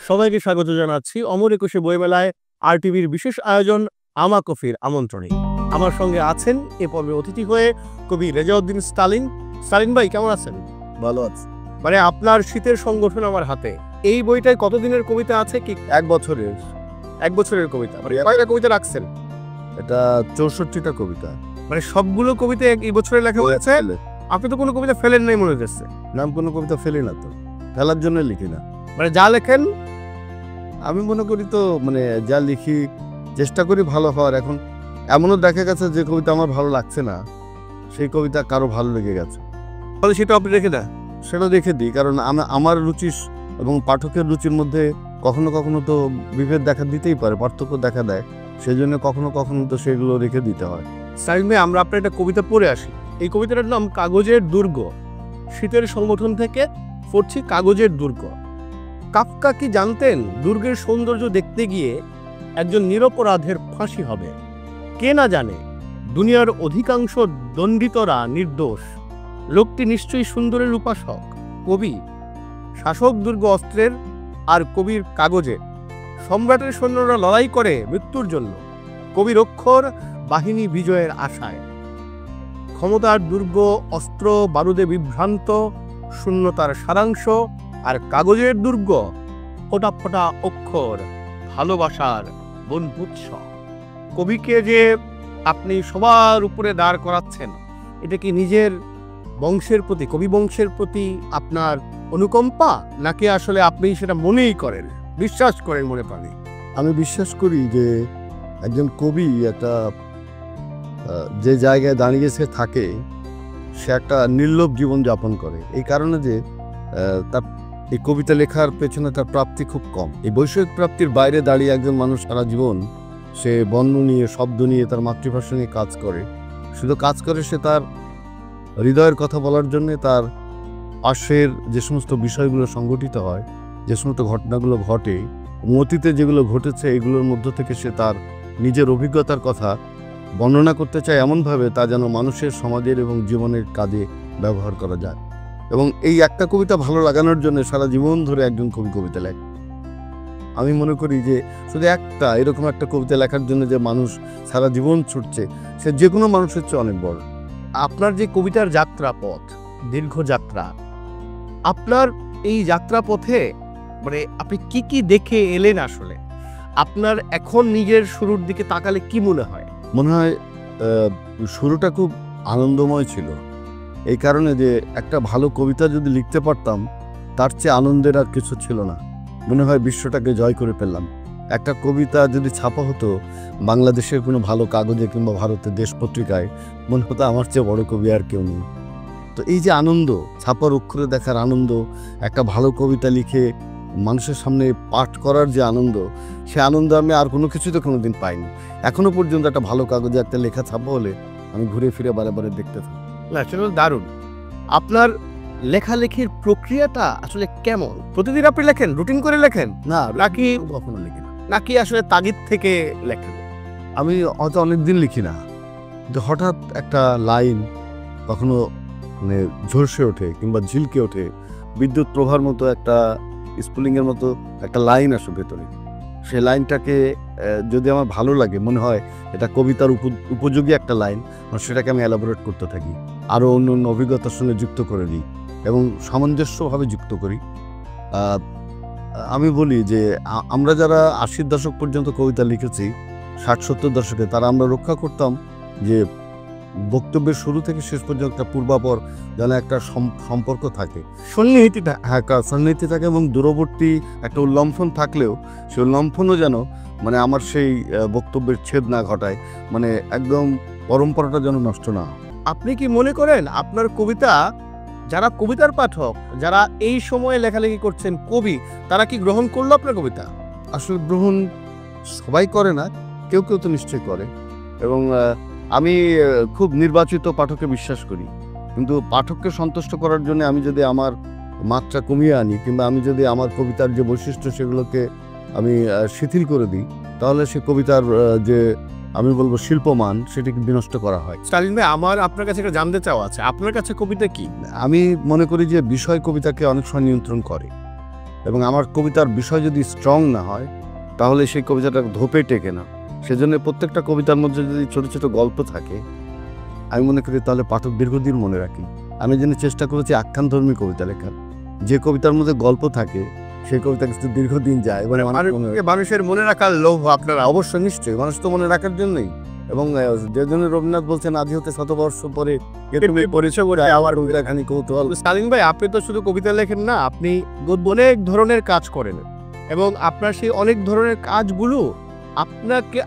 সবাইকে স্বাগত জানাচ্ছি অমর একুশে বইমেলায় আরটিভির বিশেষ আয়োজন আমা কফির আমন্ত্রণে। আমার সঙ্গে আছেন এ পর্বে অতিথি হয়ে কবি রেজাউদ্দিন স্টালিন। স্টালিন ভাই কেমন আছেন? ভালো আছে। মানে আপনার শীতের সংগঠন আমার হাতে। এই বইটায় কতদিনের কবিতা আছে? কি 1 বছরের? 1 বছরের কবিতা। মানে কয়টা কবিতা রাখছেন? এটা 64টা কবিতা। মানে সবগুলো কবিতা এই বছরে লেখা হয়েছে? আপনি তো কোনো কবিতা ফেলেন নাই মনে হচ্ছে। নাম কোনো কবিতা ফেলি না, তো ফেলার জন্য লিখি না। মানে যা লেখেন আমি মনে করি তো মানে যা লিখি চেষ্টা করি ভালো হওয়ার। এখন এমনও দেখা গেছে যে কবিতা আমার ভালো লাগছে না, সেই কবিতা কারো ভালো লেগে গেছে, তাহলে সেটা আপনি রেখে দেন? সেটা দেখে দিই, কারণ আমার রুচি এবং পাঠকের রুচির মধ্যে কখনো কখনো তো বিভেদ দেখা দিতেই পারে, পার্থক্য দেখা দেয়। সেই জন্য কখনো কখনো তো সেগুলো রেখে দিতে হয়। স্টালিন ভাই, আমরা আপনার একটা কবিতা পড়ে আসি। এই কবিতাটার নাম কাগজের দুর্গ। শীতের সংগঠন থেকে পড়ছি কাগজের দুর্গ। কাফকা কি জানতেন দুর্গের সৌন্দর্য দেখতে গিয়ে একজন নিরপরাধের ফাঁসি হবে? কে না জানে দুনিয়ার অধিকাংশ দণ্ডিতরা নির্দোষ। লোকটি নিশ্চয়ই সুন্দরের উপাসক। কবি শাসক দুর্গ অস্ত্রের আর কবির কাগজে। সম্রাটের সৈন্যরা লড়াই করে মৃত্যুর জন্য, কবির অক্ষর বাহিনী বিজয়ের আশায়। ক্ষমতার দুর্গ অস্ত্র বারুদে বিভ্রান্ত, শূন্যতার সারাংশ। আর কাগজের দুর্গ ফোটা ফোটা অক্ষর, ভালোবাসার বন্ধুৎস। কবিকে যে আপনি সবার উপরে দাঁড় করাচ্ছেন, এটা কি নিজের বংশের প্রতি, কবি বংশের প্রতি আপনার অনুকম্পা, নাকি আসলে আপনি সেটা মনেই করেন, বিশ্বাস করেন মনে প্রাণে? আমি বিশ্বাস করি যে একজন কবি একটা যে জায়গায় দাঁড়িয়ে সে থাকে, সে একটা নির্লোভ জীবন যাপন করে। এই কারণে যে তার এই কবিতা লেখার পেছনে তার প্রাপ্তি খুব কম। এই বৈষয়িক প্রাপ্তির বাইরে দাঁড়িয়ে একজন মানুষ সারা জীবন সে বর্ণ নিয়ে, শব্দ নিয়ে, তার মাতৃভাষা নিয়ে কাজ করে। শুধু কাজ করে সে তার হৃদয়ের কথা বলার জন্যে, তার পাশের যে সমস্ত বিষয়গুলো সংঘটিত হয়, যে সমস্ত ঘটনাগুলো ঘটে, অতীতে যেগুলো ঘটেছে, এগুলোর মধ্য থেকে সে তার নিজের অভিজ্ঞতার কথা বর্ণনা করতে চায় এমনভাবে তা যেন মানুষের, সমাজের এবং জীবনের কাজে ব্যবহার করা যায়। এবং এই একটা কবিতা ভালো লাগানোর জন্য সারা জীবন ধরে একজন কবি কবিতা লেখে। আমি মনে করি যে শুধু এরকম একটা কবিতা লেখার জন্য যে মানুষ সারা জীবন ছুটছে, সে যে কোনো মানুষের চেয়ে অনেক বড়। আপনার যে কবিতার যাত্রা পথ, দীর্ঘ যাত্রা, আপনার এই যাত্রা পথে মানে আপনি কি কি দেখে এলেন? আসলে আপনার এখন নিজের শুরুর দিকে তাকালে কি মনে হয়? মনে হয় শুরুটা খুব আনন্দময় ছিল। এই কারণে যে একটা ভালো কবিতা যদি লিখতে পারতাম, তার চেয়ে আনন্দের আর কিছু ছিল না। মনে হয় বিশ্বটাকে জয় করে ফেললাম। একটা কবিতা যদি ছাপা হতো বাংলাদেশের কোনো ভালো কাগজে কিংবা ভারতের দেশ পত্রিকায়, মনে হতো আমার চেয়ে বড় কবি আর কেউ নেই। তো এই যে আনন্দ, ছাপার অক্ষরে দেখার আনন্দ, একটা ভালো কবিতা লিখে মানুষের সামনে পাঠ করার যে আনন্দ, সে আনন্দ আমি আর কোনো কিছুতে কোনোদিন পাইনি। এখনো পর্যন্ত একটা ভালো কাগজে একটা লেখা ছাপা হলে আমি ঘুরে ফিরে বারে বারে দেখতে থাকি। না, সেটা দারুণ। আপনার লেখালেখির প্রক্রিয়াটা আসলে কেমন? প্রতিদিন আপনি লেখেন, রুটিন করে লেখেন, না নাকি কখনো লিখি না, নাকি আসলে তাগিদ থেকে লেখেন? আমি হয়তো অনেকদিন লিখি না, কিন্তু হঠাৎ একটা লাইন কখনো মানে ঝলসে ওঠে কিংবা ঝিলকে ওঠে, বিদ্যুৎ প্রভার মতো একটা স্পুলিংয়ের মতো একটা লাইন আসে ভেতরে। সেই লাইনটাকে যদি আমার ভালো লাগে, মনে হয় এটা কবিতার উপযোগী একটা লাইন, সেটাকে আমি এলাবোরেট করতে থাকি, আরও অন্য অন্য অভিজ্ঞতার সঙ্গে যুক্ত করে দিই এবং সামঞ্জস্যভাবে যুক্ত করি। আমি বলি যে আমরা যারা 80-র দশক পর্যন্ত কবিতা লিখেছি, 60-70 দশকে, তারা আমরা রক্ষা করতাম যে বক্তব্যের শুরু থেকে শেষ পর্যন্ত একটা পূর্বাপর যেন একটা সম্পর্ক থাকে, সন্নিহিতিটা। হ্যাঁ, সন্নিহিতি থাকে এবং দূরবর্তী একটা উল্লম্ফন থাকলেও সেই উল্লম্ফনও যেন মানে আমার সেই বক্তব্যের ছেদ না ঘটায়, মানে একদম পরম্পরাটা যেন নষ্ট না হয়। আপনি কি মনে করেন আপনার কবিতা, যারা কবিতার পাঠক, যারা এই সময়ে লেখালেখি করছেন, কবি, তারা কি গ্রহণ করলো আপনার কবিতা? আসলে গ্রহণ সবাই করে না, কেউ কেউ তো নিশ্চয়ই করে। এবং আমি খুব নির্বাচিত পাঠকে বিশ্বাস করি, কিন্তু পাঠককে সন্তুষ্ট করার জন্য আমি যদি আমার মাত্রা কমিয়ে আনি কিংবা আমি যদি আমার কবিতার যে বৈশিষ্ট্য সেগুলোকে আমি শিথিল করে দিই, তাহলে সে কবিতার যে আমি বলবো শিল্পমান, সেটিকে বিনষ্ট করা হয়। স্টালিন ভাই, আমার আপনার কাছে একটা জানতে চাওয়া আছে, আপনার কাছে কবিতা কি? আমি মনে করি যে বিষয় কবিতাকে অনেক সময় নিয়ন্ত্রণ করে এবং আমার কবিতার বিষয় যদি স্ট্রং না হয় তাহলে সেই কবিতাটা ধোপে টেকে না। সেজন্য প্রত্যেকটা কবিতার মধ্যে যদি ছোট ছোট গল্প থাকে আমি মনে করি তাহলে পাঠক দীর্ঘদিন মনে রাখি। আমি যেন চেষ্টা করেছি আখ্যানধর্মী কবিতা লেখার, যে কবিতার মধ্যে গল্প থাকে সেই কবিতা কিন্তু দীর্ঘদিন যায়। এবারে মানুষের মনে রাখার লোভ আপনারা অবশ্যই নিশ্চয়ই মানুষ তো মনে রাখার জন্যই, এবং যে জন্য রবীন্দ্রনাথ বলছেন আজ হতে 100 বর্ষ পরে তুমি পরিচয় করে আবার কবিতাখানি কৌতূহল। স্টালিন ভাই, আপনি তো শুধু কবিতা লেখেন না, আপনি অনেক ধরনের কাজ করেন এবং আপনার সেই অনেক ধরনের কাজগুলো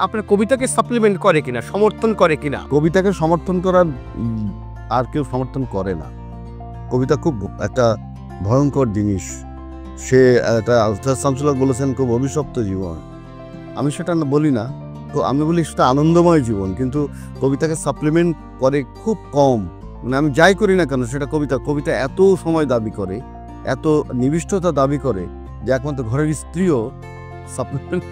আপনার কবিতাকে সাপ্লিমেন্ট করে কিনা, সমর্থন করে কিনা? কবিতাকে সমর্থন করার আর কেউ সমর্থন করে না। কবিতা খুব একটা ভয়ঙ্কর জিনিস। সে একটা শামসুল হক বলেছেন খুব অভিশপ্ত জীবন। আমি সেটা বলি না, তো আমি বলি সেটা আনন্দময় জীবন, কিন্তু কবিতাকে সাপ্লিমেন্ট করে খুব কম। মানে আমি যাই করি না কেন সেটা কবিতা এত সময় দাবি করে, এত নিবিষ্টতা দাবি করে যে একমাত্র ঘরের স্ত্রীও সাপ্লিমেন্ট।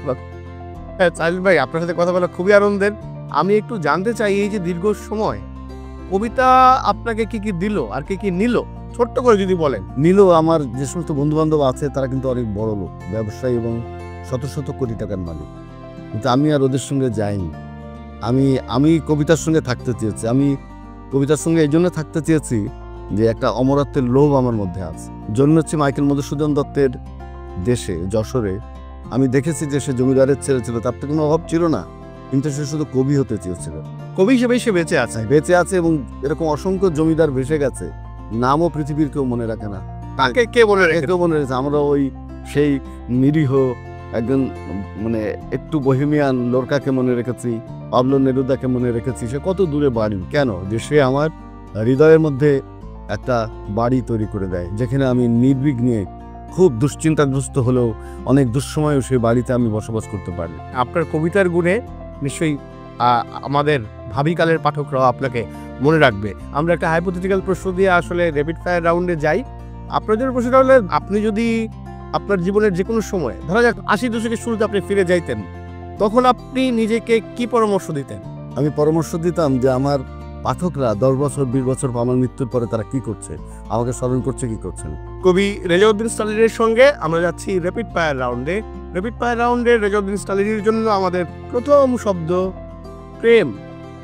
হ্যাঁ সাহিল ভাই, আপনার সাথে কথা বলা খুবই আনন্দের। আমি একটু জানতে চাই, এই যে দীর্ঘ সময় কবিতা আপনাকে কি কি দিল আর কি কি নিল, ছোট্ট করে যদি বলেন। নিল, আমার যে সমস্ত বন্ধু বান্ধব আছে তারা কিন্তু অনেক বড় লোক, ব্যবসায়ী এবং শত শত কোটি টাকার মালিক, কিন্তু আমি আর ওদের সঙ্গে যাইনি। আমি কবিতার সঙ্গে থাকতে চেয়েছি। আমি কবিতার সঙ্গে এই জন্য থাকতে চেয়েছি যে একটা অমরত্বের লোভ আমার মধ্যে আছে। জন্ম হচ্ছে মাইকেল মধুসূদন দত্তের দেশে, যশোরে। আমি দেখেছি যে সে জমিদারের ছেলে ছিল, তার তো কোনো অভাব ছিল না, কিন্তু সে শুধু কবি হতে চেয়েছিল। কবি হিসেবে সে বেঁচে আছে এবং এরকম অসংখ্য জমিদার ভেসে গেছে, নামও পৃথিবীর কেউ মনে রাখে না। কে মনে রেখেছে? আমরা ওই সেই নিরীহ একজন মানে একটু বহেমিয়ান লোরকাকে মনে রেখেছি, পাবলো নেরুদাকে মনে রেখেছি। সে কত দূরে বাড়ি, কেন? যে সে আমার হৃদয়ের মধ্যে একটা বাড়ি তৈরি করে দেয়, যেখানে আমি নির্বিঘ্নে খুব দুশ্চিন্তাগ্রস্ত হলেও অনেক দুঃসময়েও সেই বাড়িতে আমি বসবাস করতে পারি। আপনার কবিতার গুণে নিশ্চয়ই আমাদের ভাবিকালের পাঠকরাও আপনাকে মনে রাখবে। আমরা একটা হাইপোথেটিক্যাল প্রশ্ন দিয়ে আসলে র্যাপিড ফায়ার রাউন্ডে যাই। আপনাদের প্রশ্নটা হলে, আপনি যদি আপনার জীবনের যে কোনো সময়, ধরা যাক 80 দশকের শুরুতে আপনি ফিরে যাইতেন, তখন আপনি নিজেকে কি পরামর্শ দিতেন? আমি পরামর্শ দিতাম যে আমার পাঠকরা 10 বছর 20 বছর আমার মৃত্যুর পরে তারা কি করছে, আমাকে স্মরণ করছে কি করছেন। কবি রেজাউদ্দিন স্টালিনের সঙ্গে আমরা যাচ্ছি র্যাপিড ফায়ার রাউন্ডে। র্যাপিড ফায়ার রাউন্ডে রেজাউদ্দিন স্টালিনের জন্য আমাদের প্রথম শব্দ প্রেম।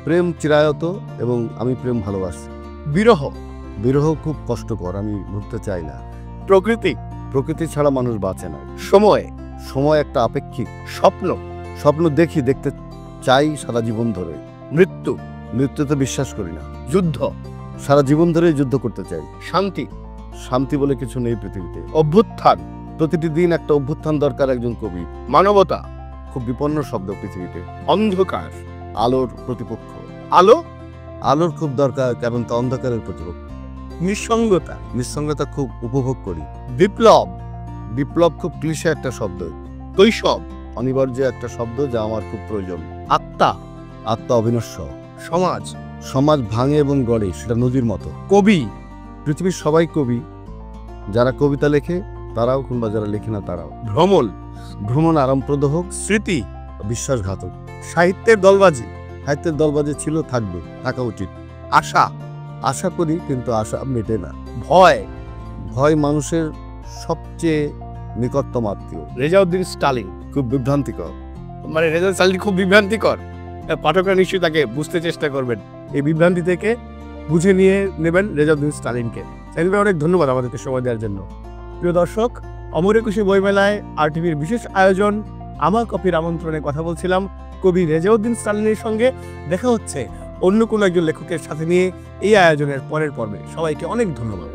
প্রেম চিরায়ত, এবং আমি প্রেম ভালোবাসি। বিরহ খুব কষ্টকর, আমি ভুলতে চাই না। প্রকৃতি ছাড়া মানুষ বাঁচে না। সময় একটা আপেক্ষিক। স্বপ্ন দেখতে চাই সারা জীবন ধরে। মৃত্যুতে বিশ্বাস করি না। যুদ্ধ, সারা জীবন ধরে যুদ্ধ করতে চাই। শান্তি বলে কিছু নেই পৃথিবীতে। অভ্যুত্থান, প্রতিটি দিন একটা অভ্যুত্থান দরকার একজন কবি। মানবতা, খুব বিপন্ন শব্দ পৃথিবীতে। অন্ধকার, আলোর প্রতিপক্ষ। আলোর খুব দরকার, কারণ তা অন্ধকারের প্রতিপক্ষ। নিঃসঙ্গতা খুব উপভোগ করি। বিপ্লব খুব ক্লিশে একটা শব্দ। কৈশব, অনিবার্য একটা শব্দ যা আমার খুব প্রয়োজন। আত্মা অবিনশ্বর। সমাজ ভাঙে এবং গড়ে, সেটা নদীর মতো। কবি, পৃথিবীর সবাই কবি, যারা কবিতা লেখে তারাও, কিংবা যারা লেখে না তারাও। ভ্রমণ আরামপ্রদ হোক, স্মৃতি বিশ্বাসঘাতক। সাহিত্যের দলবাজি ছিল, থাকবে, থাকা উচিত। আশা করি, কিন্তু আশা মেটে না। ভয় মানুষের সবচেয়ে নিকটতম আত্মীয়। রেজাউদ্দিন স্টালিন খুব বিভ্রান্তিকর। খুব বিভ্রান্তিকর। পাঠকরা নিশ্চয়ই তাকে বুঝতে চেষ্টা করবেন, এই বিভ্রান্তি থেকে বুঝে নিয়ে নেবেন রেজাউদ্দিন স্টালিনকে। অনেক ধন্যবাদ আমাদেরকে সময় দেওয়ার জন্য। প্রিয় দর্শক, অমর একুশে বইমেলায় RTVর বিশেষ আয়োজন আমার কপির আমন্ত্রণে কথা বলছিলাম কবি রেজাউদ্দিন স্টালিনের সঙ্গে। দেখা হচ্ছে অন্য কোনো একজন লেখকের সাথে নিয়ে এই আয়োজনের পরের পর্বে। সবাইকে অনেক ধন্যবাদ।